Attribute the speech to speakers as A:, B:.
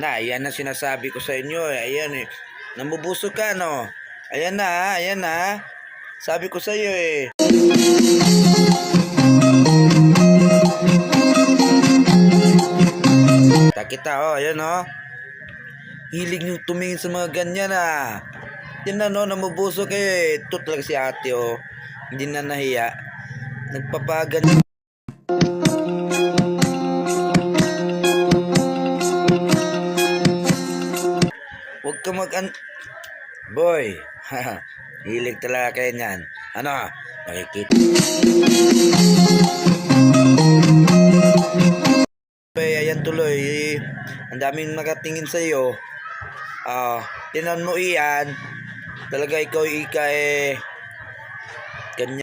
A: Ayan na sinasabi ko sa inyo eh. Ayan eh. Namubusog ka no. Ayan na, ayan na. Sabi ko sa iyo eh. Kita oh, ayan oh. Hilig yung tumingin sa mga ganyan ah. Yan na no, namubusog kayo eh. Ito talaga si ate oh. Hindi na nahiya. Nagpapagan. Huwag ka Boy, hilig talaga kayo niyan. Ano, nakikita. Ayan tuloy. Ang daming nakatingin sa iyo. Tinan mo iyan. Talaga ikaw eh. Ganyan.